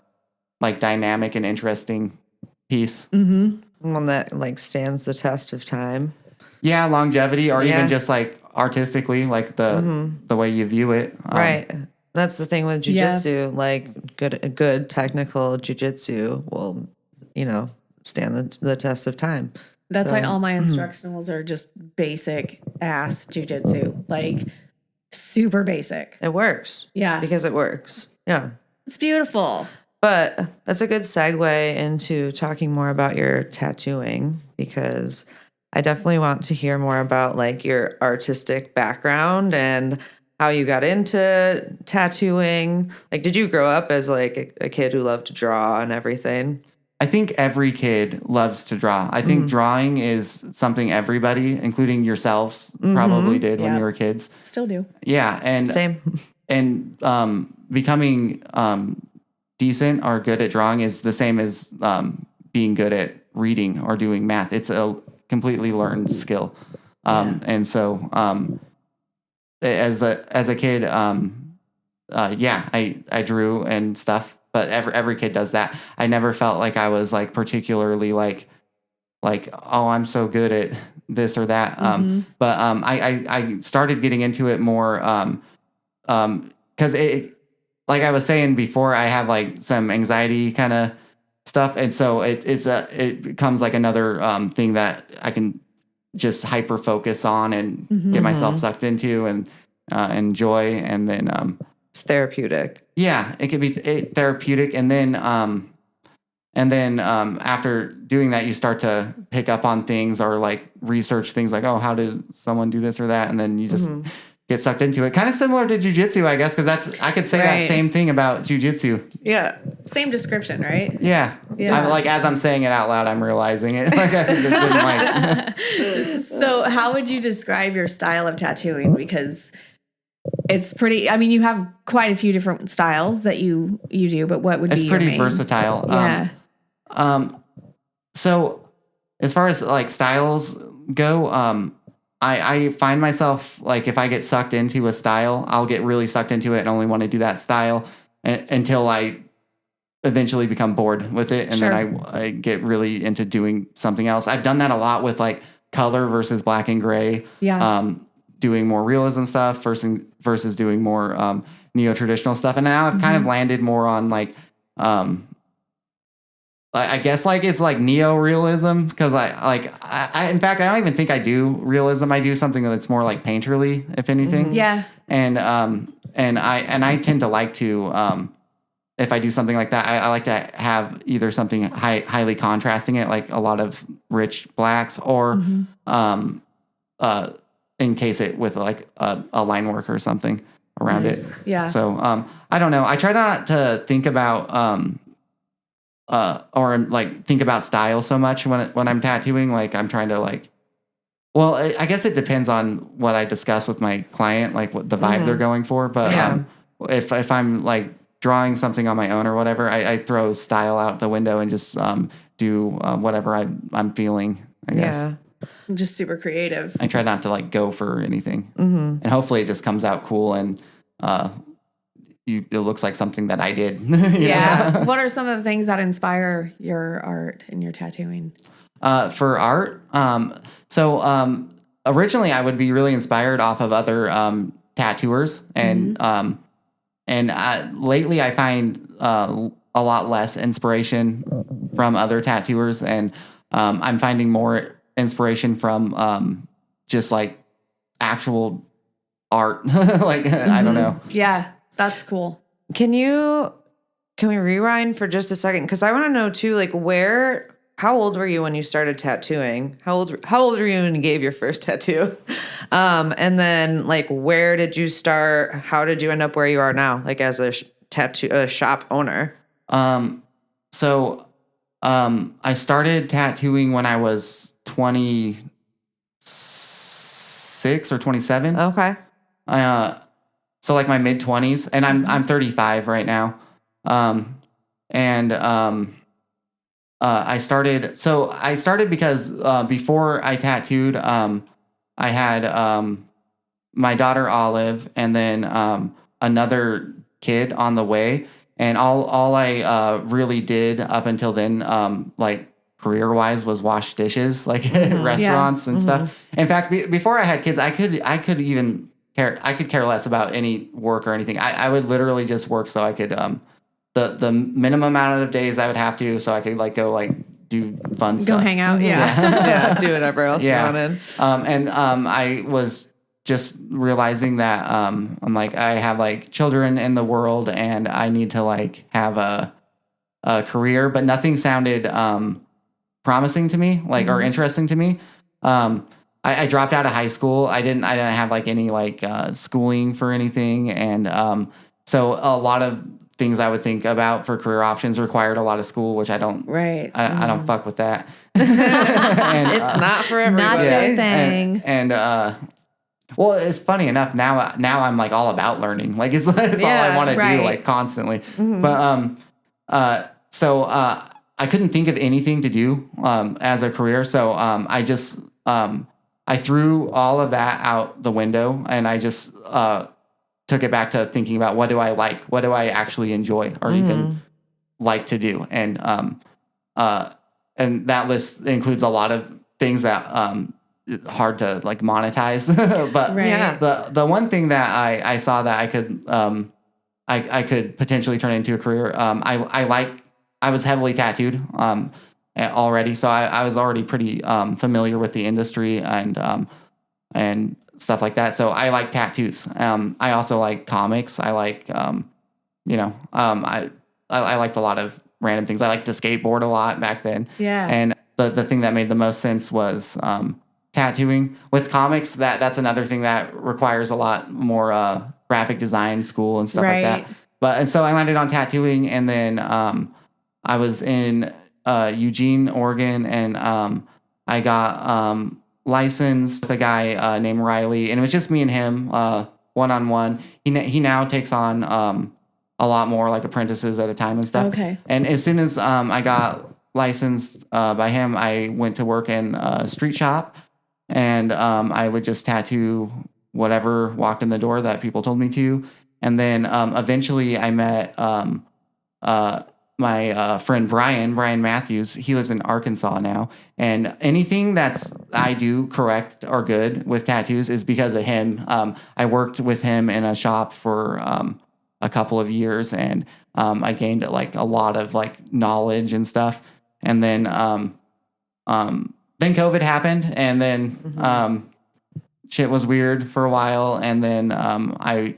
like dynamic and interesting piece. One that like stands the test of time. Yeah, longevity, or Yeah. even just like artistically, like the way you view it. Right. That's the thing with jiu-jitsu. Like good technical jiu-jitsu will, stand the test of time. That's why all my instructionals are just basic ass jujitsu, like super basic. It works. Yeah. Because it works. Yeah. It's beautiful. But that's a good segue into talking more about your tattooing, because I definitely want to hear more about like your artistic background and how you got into tattooing. Like, did you grow up as like a kid who loved to draw and everything? I think every kid loves to draw. I think drawing is something everybody, including yourselves, probably did when you were kids. Still do. Yeah, and Same. And becoming decent or good at drawing is the same as being good at reading or doing math. It's a completely learned skill. And so as a kid, I drew and stuff, but every kid does that. I never felt like I was like particularly like, oh, I'm so good at this or that. But I started getting into it more because it, like I was saying before, I have like some anxiety kind of stuff, and so it becomes like another thing that I can just hyper focus on and get myself sucked into and enjoy, and then It's therapeutic. yeah, it could be therapeutic, and then after doing that, you start to pick up on things or like research things like, oh, how did someone do this or that, and then you just get sucked into it. Kind of similar to jiu-jitsu, I guess, because I could say that same thing about jiu-jitsu. Yeah. Same description, right? Yeah. Yeah. Like as I'm saying it out loud, I'm realizing it. Like I just didn't like. So how would you describe your style of tattooing? Because it's pretty, I mean, you have quite a few different styles that you do, but what would be your pretty main? versatile. Yeah. So as far as like styles go, I find myself like if I get sucked into a style, I'll get really sucked into it and only want to do that style until I eventually become bored with it. And then I get really into doing something else. I've done that a lot with like color versus black and gray. Yeah. Doing more realism stuff versus doing more neo-traditional stuff. And now I've kind of landed more on like I guess like it's like neo-realism, because I in fact I don't even think I do realism. I do something that's more like painterly, if anything. Yeah. And I tend to like to if I do something like that, I like to have either something highly contrasting it, like a lot of rich blacks, or encase it with like a line work or something around it. Yeah. So I don't know. I try not to think about or like think about style so much when I'm tattooing. Like I'm trying to like, well, I guess it depends on what I discuss with my client, like what the vibe they're going for. But if I'm like drawing something on my own or whatever, I throw style out the window and just do whatever I'm feeling, I guess. Yeah. Just super creative. I try not to like go for anything, and hopefully it just comes out cool and it looks like something that I did. Yeah. What are some of the things that inspire your art and your tattooing? For art, so originally I would be really inspired off of other tattooers, and lately I find a lot less inspiration from other tattooers, and I'm finding more inspiration from just like actual art. Like I don't know. Yeah, that's cool. Can we rewind for just a second? Because I want to know too, like how old were you when you started tattooing? How old were you when you gave your first tattoo? And then like, where did you start? How did you end up where you are now? Like as a tattoo shop owner? So I started tattooing when I was 26 or 27. Okay. So like my mid 20s, and I'm 35 right now. I started because before I tattooed, I had my daughter Olive, and then another kid on the way, And all I really did up until then, like career wise, was wash dishes, like at restaurants and stuff. In fact, before I had kids, I could even care less about any work or anything. I would literally just work so I could the minimum amount of days I would have to, so I could like go like do fun stuff. Go hang out. Yeah. Yeah, do whatever else you wanted. I was just realizing that I'm like, I have like children in the world and I need to like have a career, but nothing sounded promising to me, like or interesting to me. I dropped out of high school. I didn't have like any like schooling for anything, and so a lot of things I would think about for career options required a lot of school, which I don't. Right. I don't fuck with that. And, it's not for everybody. Not your thing. And well, it's funny enough now I'm like all about learning. Like it's all I want to do like constantly. But so I couldn't think of anything to do as a career, so I just I threw all of that out the window, and I just took it back to thinking about what do I like, what do I actually enjoy, or even like to do, and that list includes a lot of things that hard to like monetize. But the one thing that I saw that I could potentially turn into a career, I was heavily tattooed already, so I was already pretty familiar with the industry and stuff like that. So I like tattoos. I also like comics. I like I liked a lot of random things. I liked to skateboard a lot back then. Yeah. And the thing that made the most sense was tattooing. With comics, that's another thing that requires a lot more graphic design school and stuff like that. And so I landed on tattooing, and then I was in Eugene, Oregon, and I got licensed with a guy named Riley, and it was just me and him, one-on-one. He now takes on a lot more like apprentices at a time and stuff. Okay. And as soon as I got licensed by him, I went to work in a street shop, and I would just tattoo whatever walked in the door that people told me to. And then eventually I met my friend Brian Matthews. He lives in Arkansas now, and anything I do correct or good with tattoos is because of him. I worked with him in a shop for a couple of years, and I gained like a lot of like knowledge and stuff. And then COVID happened, and then shit was weird for a while, and then I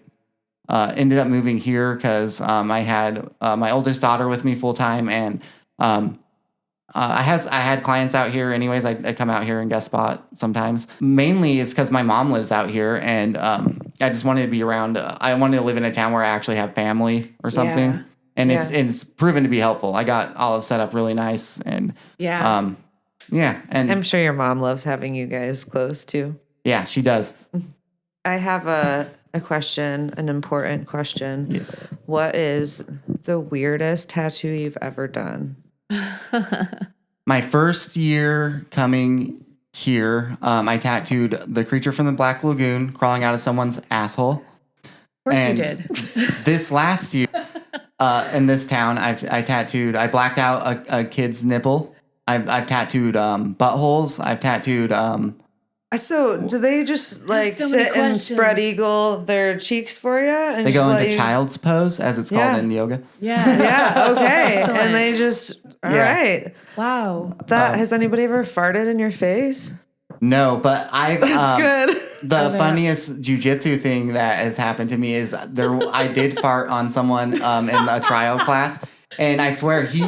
ended up moving here because I had my oldest daughter with me full time, and I had clients out here anyways. I'd come out here and guest spot sometimes. Mainly it's because my mom lives out here, and I just wanted to be around. I wanted to live in a town where I actually have family or something. Yeah. And it's proven to be helpful. I got Olive set up really nice, and and I'm sure your mom loves having you guys close too. Yeah, she does. I have a question, an important question. Yes. What is the weirdest tattoo you've ever done? My first year coming here, I tattooed the creature from the Black Lagoon crawling out of someone's asshole. Of course you did. This last year, in this town, I blacked out a kid's nipple. I've tattooed buttholes. I've tattooed. So do they just like so many sit and questions. spread eagle their cheeks for you? And They just go let into you... child's pose, as it's called in yoga. Yeah. Yeah. Okay. Excellent. And they just all right. Wow. That has anybody ever farted in your face? No, but I've. That's good. The funniest jiu-jitsu thing that has happened to me is I did fart on someone in a trial class, and I swear he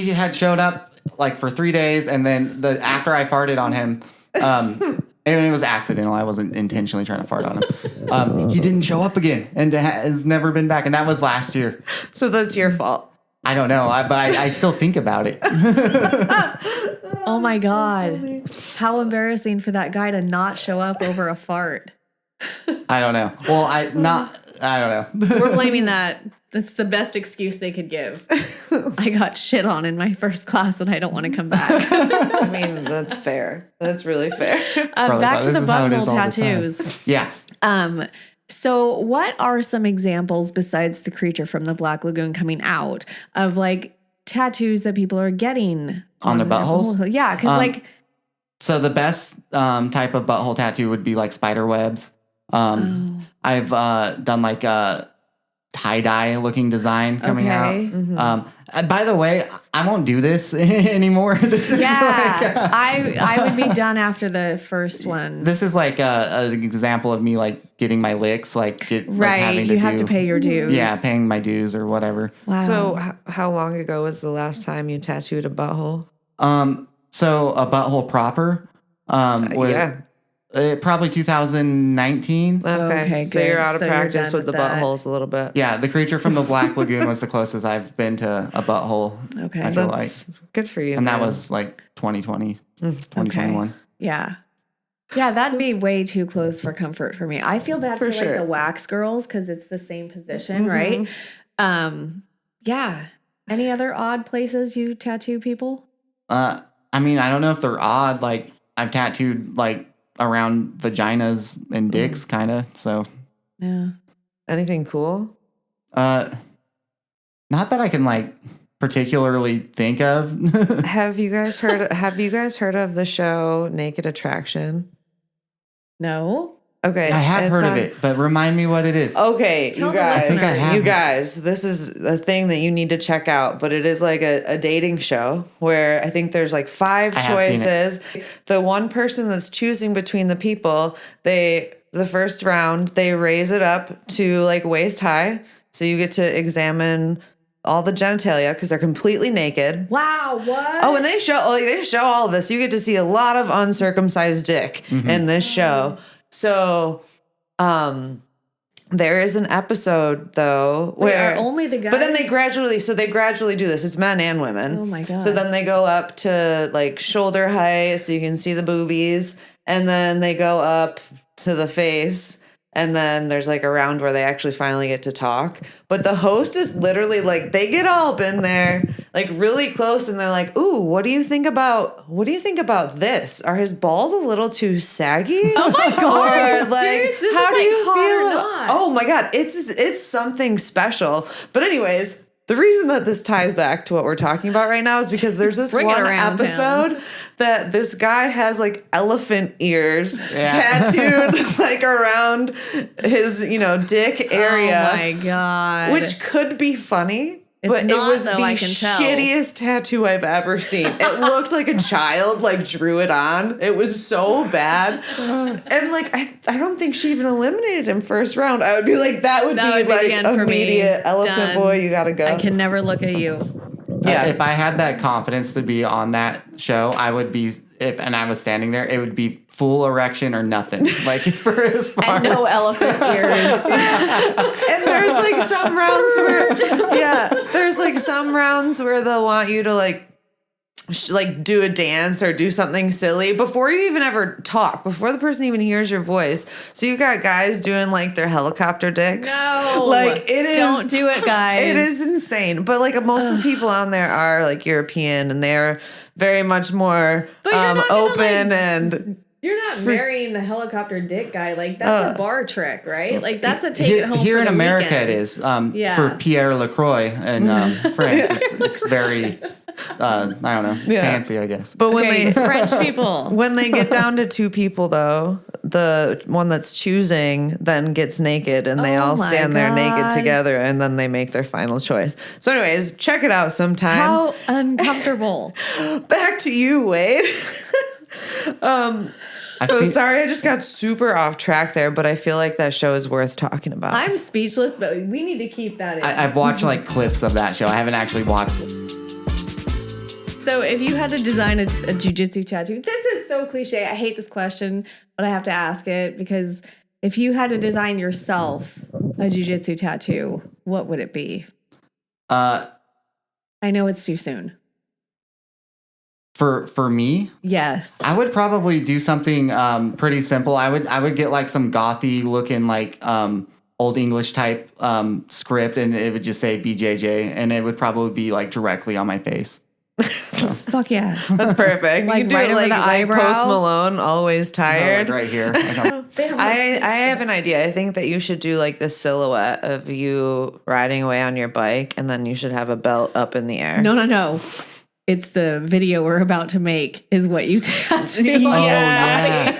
had showed up like for 3 days, and then after I farted on him, and it was accidental. I wasn't intentionally trying to fart on him. He didn't show up again, and has never been back, and that was last year. So that's your fault. I don't know, but I still think about it. Oh my God. How embarrassing for that guy to not show up over a fart. I don't know. Well, I don't know. We're blaming that. That's the best excuse they could give. I got shit on in my first class and I don't want to come back. I mean, that's fair. That's really fair. Back to This the is how it is butthole all the time. tattoos. Yeah. So, what are some examples besides the creature from the Black Lagoon coming out of like tattoos that people are getting On their buttholes? Yeah, because like. So the best type of butthole tattoo would be like spider webs. I've done like a tie-dye looking design coming out. And by the way, I won't do this anymore. This is I would be done after the first one. This is like an example of me like getting my licks, like having you have to pay your dues. Yeah, paying my dues or whatever. Wow. So how long ago was the last time you tattooed a butthole? So a butthole proper, probably 2019. Okay, so good. you're out of So you're practice done with the with that. buttholes a little bit. Yeah, the creature from the Black Lagoon was the closest I've been to a butthole. Okay. I feel That's good for you. and that man. was like 2020, 2021. Yeah. Yeah, that'd be way too close for comfort for me. I feel bad for sure. like the wax girls because it's the same position, right? Yeah. Any other odd places you tattoo people? I mean, I don't know if they're odd. Like I've tattooed like around vaginas and dicks, kind of. So, Yeah. Anything cool? not that I can like particularly think of. Have you guys heard of the show Naked Attraction? No. Okay, I have it's heard of on- it, but remind me what it is. Okay, Tell you the guys, I think I have. you guys, this is a thing that you need to check out, but it is like a dating show where I think there's like 5 I have seen choices. The one person that's choosing between the people, the first round, they raise it up to like waist high. So you get to examine all the genitalia because they're completely naked. Wow, what? Oh, and they show all of this. You get to see a lot of uncircumcised dick in this show. So, there is an episode though where are only the guys. but then they gradually do this. It's men and women. Oh my God. So then they go up to like shoulder height so you can see the boobies, and then they go up to the face. And then there's like a round where they actually finally get to talk. But the host is literally like, they get all up in there, like really close, and they're like, "Ooh, what do you think about this? Are his balls a little too saggy? Oh my God. Or like, Dude, this how is do you like hot or feel? not. Oh my God, it's something special." But anyways, the reason that this ties back to what we're talking about right now is because there's this Bring it one around, episode that this guy has like elephant ears tattooed like around his, dick area. Oh my God. Which could be funny. But not, it was though, the I can tell. shittiest tattoo I've ever seen. It looked like a child like drew it on. It was so bad. And like I don't think she even eliminated him first round. I would be like, that would be the like end for me. immediate elephant Done. boy, you gotta go. I can never look at you. Yeah. If I had that confidence to be on that show, I would be. And I was standing there, it would be full erection or nothing. Like for as far. And no elephant ears. And there's like some rounds where they'll want you to like do a dance or do something silly before you even ever talk, before the person even hears your voice. So you got guys doing like their helicopter dicks. No. Like it is. Don't do it, guys. It is insane. But like most of the people on there are like European, and they're very much more But you're not gonna, open like, and You're not marrying the helicopter dick guy. Like, that's a bar trick, right? Like, that's a take it home Here for in the America, weekend. it is. Yeah. For Pierre Lacroix in France, it's very, I don't know, fancy, I guess. but when Okay, they French people. when they get down to 2 people though, the one that's choosing then gets naked, and they Oh all my stand there naked God. together, and then they make their final choice. So anyways, check it out sometime. How uncomfortable. Back to you, Wade. I've So seen- sorry, I just got super off track there, but I feel like that show is worth talking about. I'm speechless, but we need to keep that in. I've watched like clips of that show. I haven't actually watched it. So if you had to design a jiu-jitsu tattoo, this is so cliche. I hate this question, but I have to ask it because if you had to design yourself a jiu-jitsu tattoo, what would it be? I know it's too soon. For me, Yes. I would probably do something pretty simple. I would get like some gothy looking like old English type script, and it would just say BJJ, and it would probably be like directly on my face. Fuck yeah. That's perfect. Like you can do right it over like, the like eyebrow. Post Malone, always Oh, tired. like right here. I have an idea. I think that you should do like the silhouette of you riding away on your bike, and then you should have a belt up in the air. No. It's the video we're about to make is what you tattoo. Yes.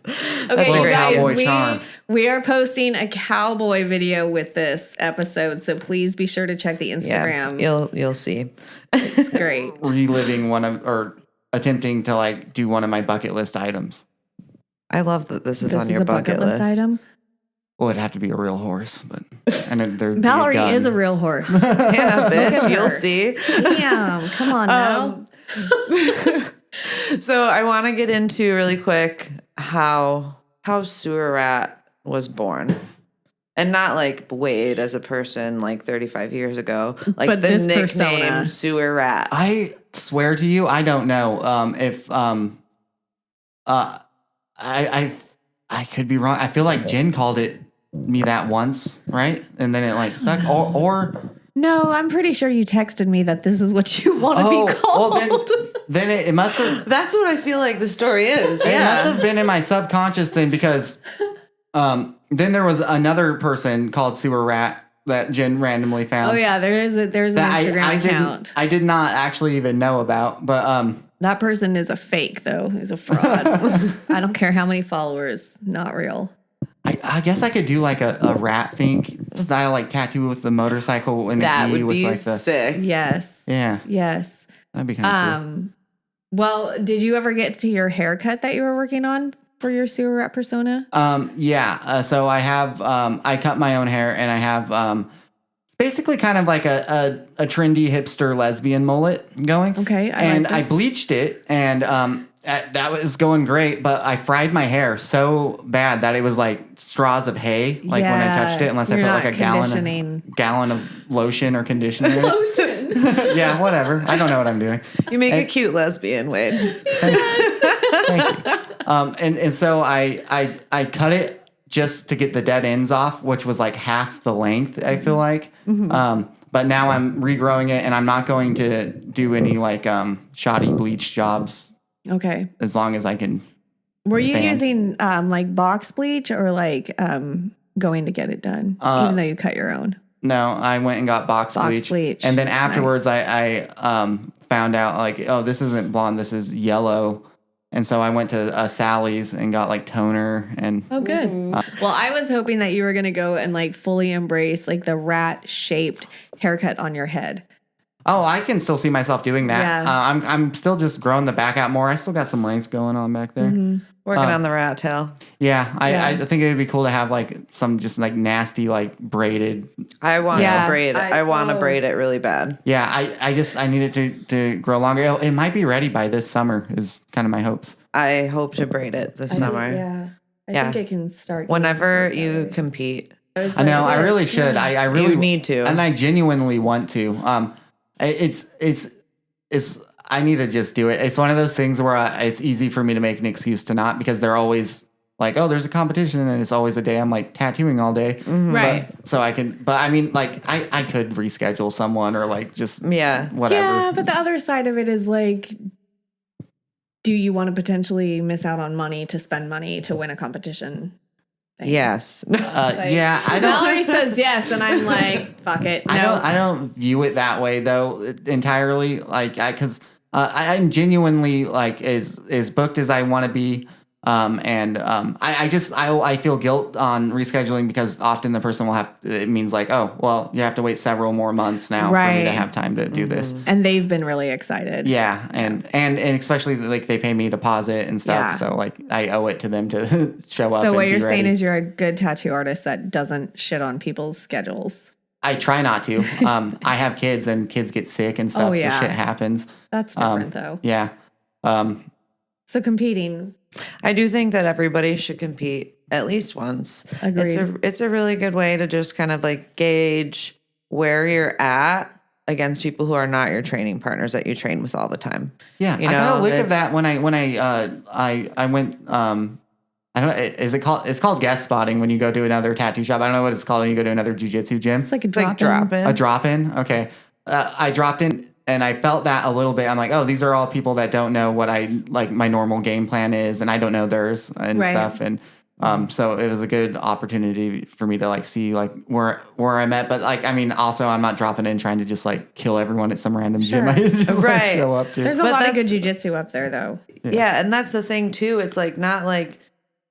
Okay, That's you a great guys, cowboy charm. we are posting a cowboy video with this episode, so please be sure to check the Instagram. You'll see. It's great. Reliving or attempting to like do one of my bucket list items. I love that this is This on is your a bucket list item. Well, it'd have to be a real horse, but and there'd be Mallory gun. is a real horse. Yeah, bitch, at you'll her. see. Damn, come on now. So I want to get into really quick how Sewer Rat was born. And not like Wade as a person like 35 years ago. Like But the this nickname persona. Sewer Rat. I swear to you, I don't know if I could be wrong. I feel like Jen called it me that once, right? And then it like stuck. Or No, I'm pretty sure you texted me that this is what you want to be called. well then it must have That's what I feel like the story is. it Yeah. must have been in my subconscious then because then there was another person called Sewer Rat that Jen randomly found. Oh yeah, there's an that Instagram account. I did not actually even know about, but That person is a fake though. He's a fraud. I don't care how many followers. Not real. I guess I could do like a rat fink style like tattoo with the motorcycle and That the E would with be like the Yes. yeah, Yes. that'd be kind of cool. Well, did you ever get to your haircut that you were working on for your sewer rat persona? Yeah. So I have I cut my own hair and I have basically kind of like a trendy hipster lesbian mullet going. Okay, I bleached it and that was going great, but I fried my hair so bad that it was like straws of hay, like when I touched it, unless I put like a gallon of lotion or conditioner. Lotion. Yeah, whatever. I don't know what I'm doing. You make a cute lesbian, Wade. Thank you. And so I cut it just to get the dead ends off, which was like half the length, I feel like. But now I'm regrowing it and I'm not going to do any like shoddy bleach jobs Okay. as long as I can. Were you stand. using like box bleach or like going to get it done, even though you cut your own? No, I went and got box bleach. And then afterwards I found out like, oh, this isn't blonde, this is yellow. And so I went to Sally's and got like toner and Oh, good. Well, I was hoping that you were going to go and like fully embrace like the rat shaped haircut on your head. oh, I can still see myself doing that. Yeah. I'm still just growing the back out more. I still got some length going on back there. Working on the rat tail. Yeah, I think it would be cool to have like some just like nasty like braided. I want Yeah. to braid it. I want to Oh. braid it really bad. Yeah, I need it to grow longer. It might be ready by this summer is kind of my hopes. I hope to braid it this summer. Yeah. I Yeah. think it can start. Whenever you compete. I know I really should. I really You need to. and I genuinely want to. It's I need to just do it. It's one of those things where it's easy for me to make an excuse to not because they're always like, oh, there's a competition and it's always a day I'm like tattooing all day. Right. So I can, but I mean, like I could reschedule someone or like just Yeah. whatever. Yeah, but the other side of it is like, do you want to potentially miss out on money to spend money to win a competition? thing? Yes. Yeah, I don't. Mallory says yes, and I'm like, fuck it. No. I don't view it that way though entirely. Like because I'm genuinely like as booked as I want to be. I feel guilt on rescheduling because often the person will have, it means like, oh, well, you have to wait several more months now for me Right. to have time to do this. And they've been really excited. Yeah. And especially like they pay me a deposit and stuff. Yeah. So like I owe it to them to show up. So what and you're be saying ready. is you're a good tattoo artist that doesn't shit on people's schedules. I try not to. I have kids and kids get sick and stuff. Oh, yeah. So shit happens. That's different though. Yeah. So competing. I do think that everybody should compete at least once. Agreed. It's a really good way to just kind of like gauge where you're at against people who are not your training partners that you train with all the time. Yeah. You I got a know, whiff of it's- that when I went, I don't know, it's called guest spotting when you go to another tattoo shop. I don't know what it's called when you go to another jiu-jitsu gym. It's like a It's like drop in. drop in. A drop in? Okay. I dropped in and I felt that a little bit. I'm like, oh, these are all people that don't know what I like my normal game plan is, and I don't know theirs and stuff. And so it was a good opportunity for me to like see like where I'm at. But like, I mean, also I'm not dropping in trying to just like kill everyone at some random gym. I just like show up to. There's a lot of good jiu-jitsu up there though. Yeah, and that's the thing too. It's like not like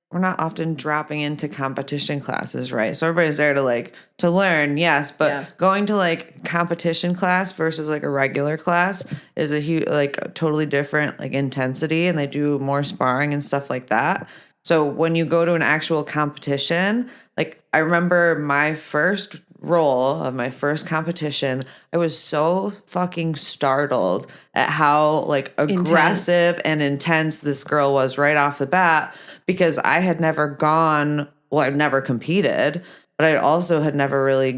we're not often dropping into competition classes, right? So everybody's there to learn, yes, but going to like competition class versus like a regular class is a huge, like totally different like intensity, and they do more sparring and stuff like that. So when you go to an actual competition, like I remember my first roll of my first competition, I was so fucking startled at how like aggressive and intense this girl was right off the bat, because I had never gone, well, I'd never competed, but I also had never really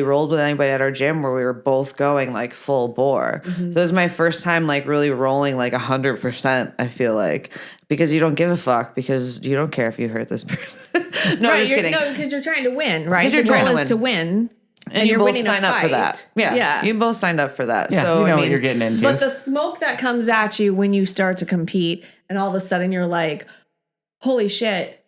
rolled with anybody at our gym where we were both going like full bore. So it was my first time like really rolling like 100%, I feel like, because you don't give a fuck, because you don't care if you hurt this person. No, I'm just kidding. No, because you're trying to win, right? You're the trying goal to is to win. And you both sign up for that. Yeah. You both signed up for that. Yeah, so you know what you're getting into. But the smoke that comes at you when you start to compete, and all of a sudden you're like, holy shit.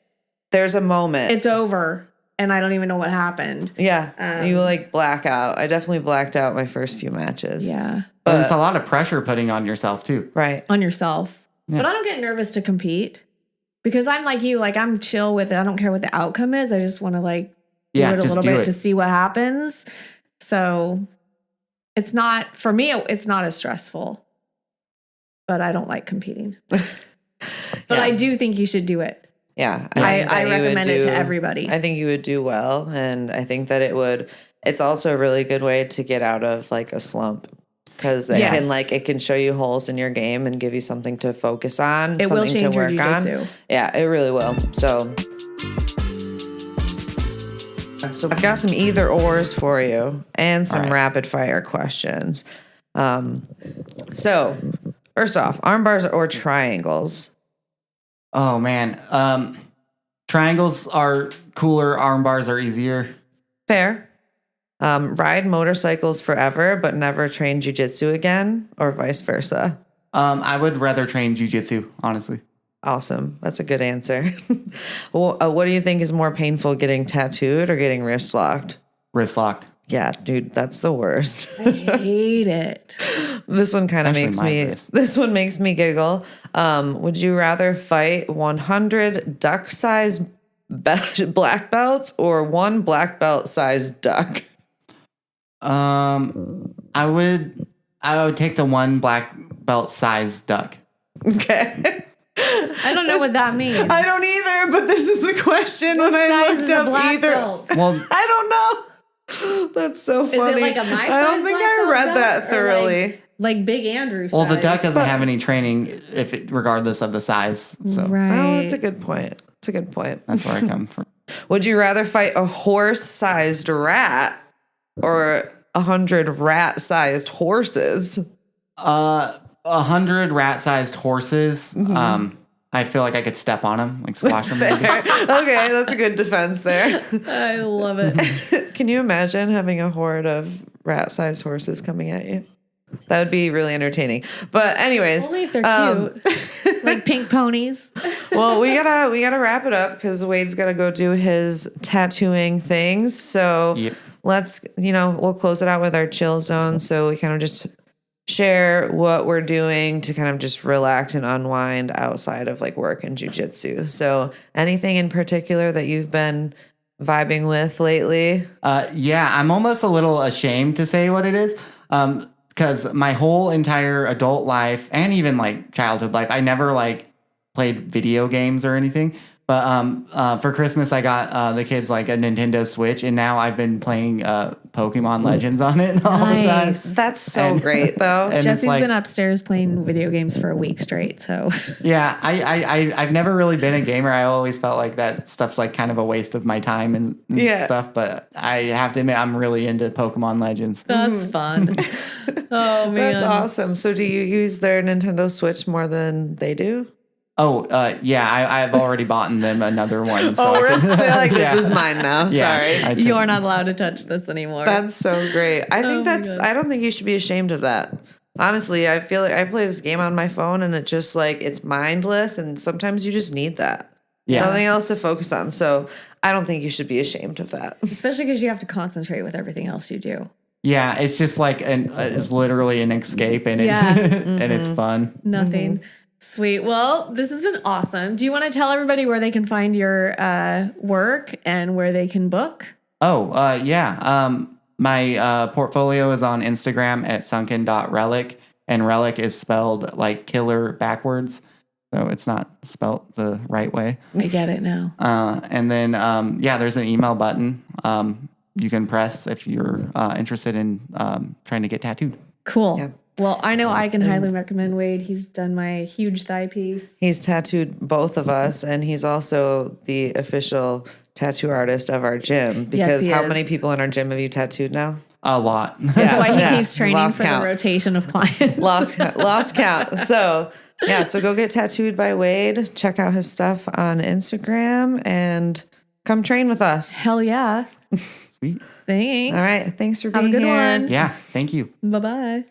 There's a moment. It's over. And I don't even know what happened. Yeah. You like black out. I definitely blacked out my first few matches. Yeah. But it's a lot of pressure putting on yourself too. Right. On yourself. Yeah. But I don't get nervous to compete, because I'm like you, like I'm chill with it. I don't care what the outcome is. I just want to like do it a little bit to see what happens. So it's not, for me, it's not as stressful, but I don't like competing. But I do think you should do it. Yeah. I recommend it to everybody. I think you would do well. And I think that it's also a really good way to get out of like a slump, because it can show you holes in your game and give you something to focus on, it something will change to work your jiu-jitsu. on. Yeah, it really will. So I've got some either ors for you and some rapid fire questions. So first off, arm bars or triangles? Oh man. Triangles are cooler, arm bars are easier. Fair. Ride motorcycles forever but never train jiu-jitsu again, or vice versa? I would rather train jiu-jitsu, honestly. Awesome. That's a good answer. Well, what do you think is more painful, getting tattooed or getting wrist locked? Wrist locked. Yeah, dude, that's the worst. I hate it. This one kind of makes me giggle. Would you rather fight 100 duck-sized black belts or one black belt-sized duck? I would take the one black belt sized duck. Okay. I don't know what that means. I don't either, but this is the question when I looked up either. Belt? Well, I don't know. That's so funny. Is it like a my I don't think I read that thoroughly. Like Big Andrew size? Well, the duck doesn't have any training regardless of the size. So right. Oh, that's a good point. That's where I come from. Would you rather fight a horse-sized rat or 100 rat-sized horses? 100 rat-sized horses. Mm-hmm. I feel like I could step on them, like squash them. Okay, that's a good defense there. I love it. Can you imagine having a horde of rat-sized horses coming at you? That would be really entertaining. But anyways, only if they're cute, like pink ponies. Well, we gotta wrap it up because Wade's gotta go do his tattooing things. So let's, we'll close it out with our chill zone. So we kind of just share what we're doing to kind of just relax and unwind outside of like work and jiu-jitsu. So anything in particular that you've been vibing with lately? I'm almost a little ashamed to say what it is. Because my whole entire adult life and even like childhood life, I never like played video games or anything. But for Christmas, I got the kids like a Nintendo Switch, and now I've been playing Pokemon Legends on it all the time. That's so great, though. Jesse's been upstairs playing video games for a week straight. So yeah, I've never really been a gamer. I always felt like that stuff's like kind of a waste of my time and stuff. But I have to admit, I'm really into Pokemon Legends. That's fun. Oh man, that's awesome. So do you use their Nintendo Switch more than they do? Oh, yeah, I've already bought them another one. So Oh, I really? can- They're like, this Yeah. is mine now. Yeah, Sorry. I took- You are not allowed to touch this anymore. That's so great. I think my God. I don't think you should be ashamed of that. Honestly, I feel like I play this game on my phone and it just like, it's mindless. And sometimes you just need that. Yeah. Something else to focus on. So I don't think you should be ashamed of that. Especially because you have to concentrate with everything else you do. Yeah, it's just like it's literally an escape, and it's Yeah. and it's fun. Nothing. Sweet. Well, this has been awesome. Do you want to tell everybody where they can find your work and where they can book? Oh, yeah. My portfolio is on Instagram at sunken.relic, and relic is spelled like killer backwards, so it's not spelled the right way. I get it now. And then, yeah, there's an email button you can press if you're interested in trying to get tattooed. Cool. Yeah. Well, I know I can highly recommend Wade. He's done my huge thigh piece. He's tattooed both of us, and he's also the official tattoo artist of our gym. Because he how is. many people in our gym have you tattooed now? A lot. That's why he Yeah. keeps training Lost for count. the rotation of clients. Lost count. So yeah, so go get tattooed by Wade. Check out his stuff on Instagram and come train with us. Hell yeah. Sweet. Thanks. All right. Thanks for Have a being good here. one. Yeah, thank you. Bye-bye.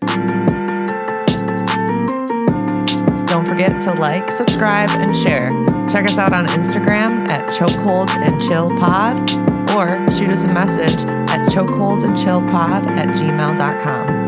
Don't forget to like, subscribe, and share. Check us out on Instagram at Chokeholds and Chill Pod, or shoot us a message at chokeholdsandchillpod@gmail.com.